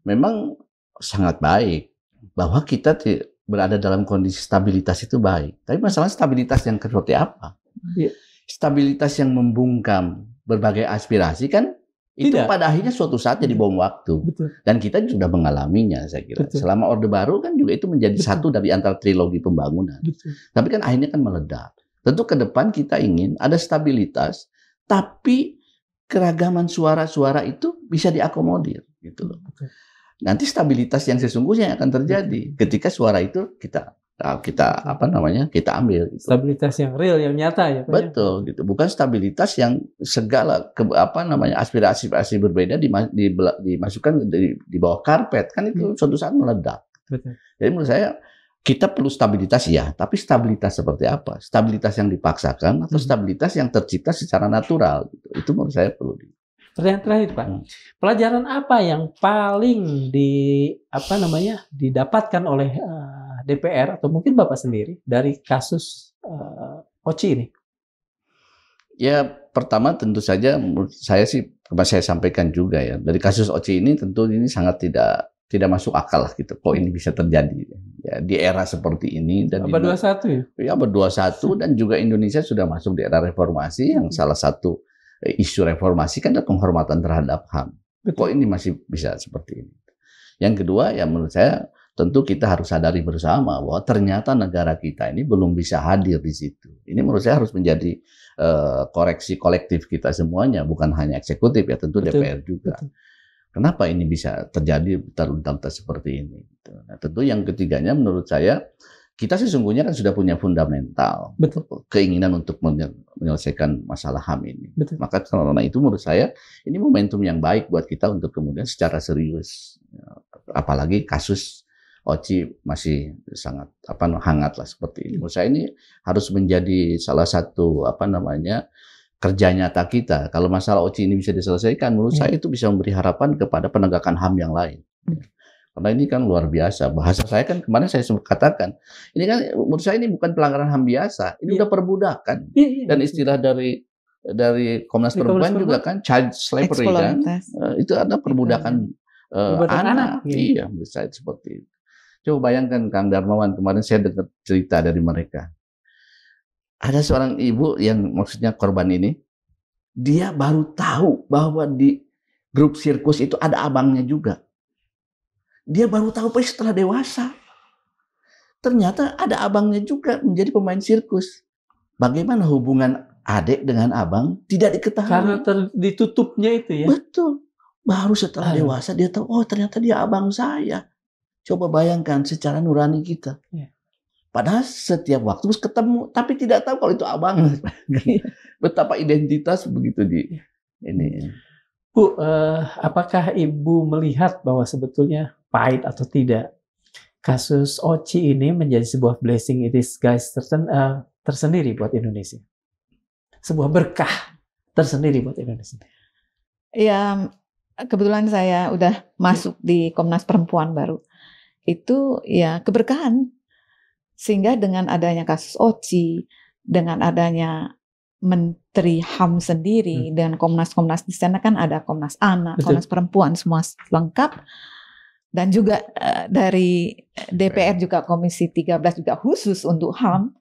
memang sangat baik bahwa kita berada dalam kondisi stabilitas itu baik. Tapi masalah stabilitas yang seperti apa? Yeah. Stabilitas yang membungkam berbagai aspirasi kan itu pada akhirnya suatu saat jadi bom waktu. Betul. Dan kita sudah mengalaminya saya kira. Betul. Selama Orde Baru kan juga itu menjadi satu dari antara trilogi pembangunan. Betul. Tapi kan akhirnya kan meledak. Tentu ke depan kita ingin ada stabilitas, tapi keragaman suara-suara itu bisa diakomodir gitu loh. Betul. Nanti stabilitas yang sesungguhnya akan terjadi ketika suara itu kita ambil gitu. Stabilitas yang real, yang nyata ya Pak. Betul gitu. Bukan stabilitas yang segala aspirasi berbeda dimasukkan di bawah karpet, kan itu suatu saat meledak. Betul. Jadi menurut saya kita perlu stabilitas ya, tapi stabilitas seperti apa? Stabilitas yang dipaksakan atau stabilitas yang tercipta secara natural gitu. Itu menurut saya perlu. Pertanyaan terakhir Pak, pelajaran apa yang paling didapatkan oleh DPR atau mungkin Bapak sendiri dari kasus Oci ini? Ya pertama tentu saja menurut saya sih, saya sampaikan juga ya, dari kasus Oci ini tentu ini sangat tidak masuk akal gitu. Kok ini bisa terjadi ya di era seperti ini dan abad 21 ya? Ya abad 21 dan juga Indonesia sudah masuk di era reformasi yang salah satu isu reformasi kan adalah penghormatan terhadap HAM. Kok ini masih bisa seperti ini? Yang kedua ya menurut saya tentu kita harus sadari bersama bahwa ternyata negara kita ini belum bisa hadir di situ. Ini menurut saya harus menjadi koreksi kolektif kita semuanya, bukan hanya eksekutif ya, tentu DPR juga. Betul. Kenapa ini bisa terjadi bertahun-tahun seperti ini? Nah, tentu yang ketiganya menurut saya kita sesungguhnya kan sudah punya fundamental, betul, keinginan untuk menyelesaikan masalah HAM ini. Betul. Maka karena itu menurut saya ini momentum yang baik buat kita untuk kemudian secara serius, apalagi kasus Oci masih sangat hangat lah seperti ini. Menurut saya ini harus menjadi salah satu kerja nyata kita. Kalau masalah Oci ini bisa diselesaikan, menurut saya itu bisa memberi harapan kepada penegakan HAM yang lain. Karena ini kan luar biasa. Bahasa saya kan kemarin saya sempat katakan, ini kan menurut saya ini bukan pelanggaran HAM biasa, ini udah perbudakan. Dan istilah dari Komnas Perempuan juga kan child slavery kan, itu ada perbudakan anak. Iya, menurut saya seperti itu. Coba bayangkan Kang Darmawan, kemarin saya dengar cerita dari mereka. Ada seorang ibu yang maksudnya korban ini, dia baru tahu bahwa di grup sirkus itu ada abangnya juga. Dia baru tahu setelah dewasa. Ternyata ada abangnya juga menjadi pemain sirkus. Bagaimana hubungan adik dengan abang tidak diketahui. Karena ditutupnya itu ya. Betul. Baru setelah dewasa dia tahu, oh ternyata dia abang saya. Coba bayangkan secara nurani kita. Padahal setiap waktu ketemu, tapi tidak tahu kalau itu abang. Betapa identitas begitu ini. Bu, apakah Ibu melihat bahwa sebetulnya pahit atau tidak, kasus Oci ini menjadi sebuah blessing in disguise tersendiri buat Indonesia? Sebuah berkah tersendiri buat Indonesia. Ya, kebetulan saya udah masuk di Komnas Perempuan baru. Itu ya keberkahan. Sehingga dengan adanya kasus Oci, dengan adanya Menteri HAM sendiri, dengan Komnas-Komnas di sana kan ada Komnas Anak, Komnas Perempuan, semua lengkap. Dan juga dari DPR juga Komisi 13 juga khusus untuk HAM.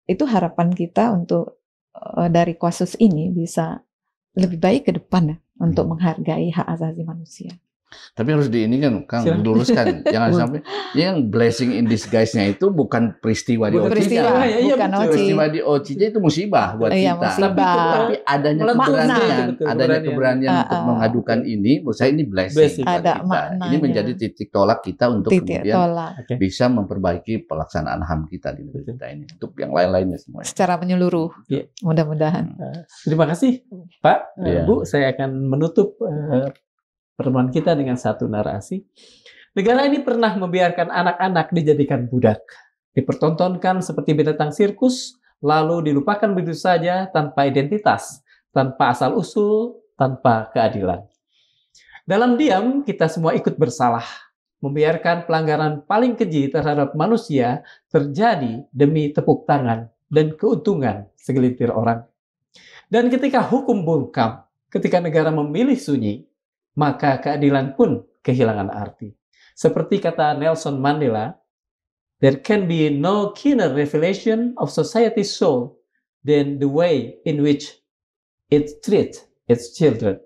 Itu harapan kita untuk dari kasus ini bisa lebih baik ke depan ya, untuk menghargai hak asasi manusia. Tapi harus Kang diluruskan, jangan sampai yang blessing in disguise-nya itu bukan peristiwa di Oci-nya. Peristiwa di Oci-nya itu musibah buat kita. Tapi adanya keberanian untuk mengadukan ini, menurut saya ini blessing. Ada maknanya. Ini menjadi titik tolak kita untuk kemudian bisa memperbaiki pelaksanaan HAM kita di negeri kita ini. Untuk yang lain-lainnya semua. Secara menyeluruh, mudah-mudahan. Terima kasih Pak. Bu, saya akan menutup pertemuan kita dengan satu narasi. Negara ini pernah membiarkan anak-anak dijadikan budak, dipertontonkan seperti binatang sirkus, lalu dilupakan begitu saja tanpa identitas, tanpa asal-usul, tanpa keadilan. Dalam diam, kita semua ikut bersalah, membiarkan pelanggaran paling keji terhadap manusia terjadi demi tepuk tangan dan keuntungan segelintir orang. Dan ketika hukum bungkam, ketika negara memilih sunyi, maka keadilan pun kehilangan arti. Seperti kata Nelson Mandela, there can be no keener revelation of society's soul than the way in which it treats its children.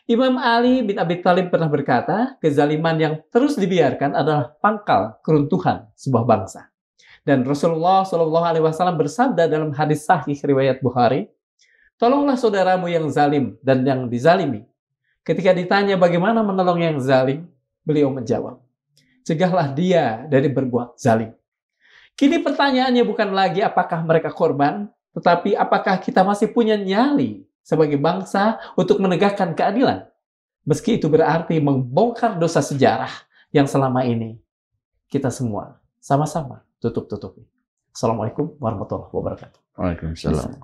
Imam Ali bin Abi Thalib pernah berkata, kezaliman yang terus dibiarkan adalah pangkal keruntuhan sebuah bangsa. Dan Rasulullah SAW bersabda dalam hadis sahih riwayat Bukhari, tolonglah saudaramu yang zalim dan yang dizalimi. Ketika ditanya bagaimana menolong yang zalim, beliau menjawab, cegahlah dia dari berbuat zalim. Kini pertanyaannya bukan lagi apakah mereka korban, tetapi apakah kita masih punya nyali sebagai bangsa untuk menegakkan keadilan. Meski itu berarti membongkar dosa sejarah yang selama ini kita semua sama-sama tutup-tutupi. Assalamualaikum warahmatullahi wabarakatuh. Waalaikumsalam.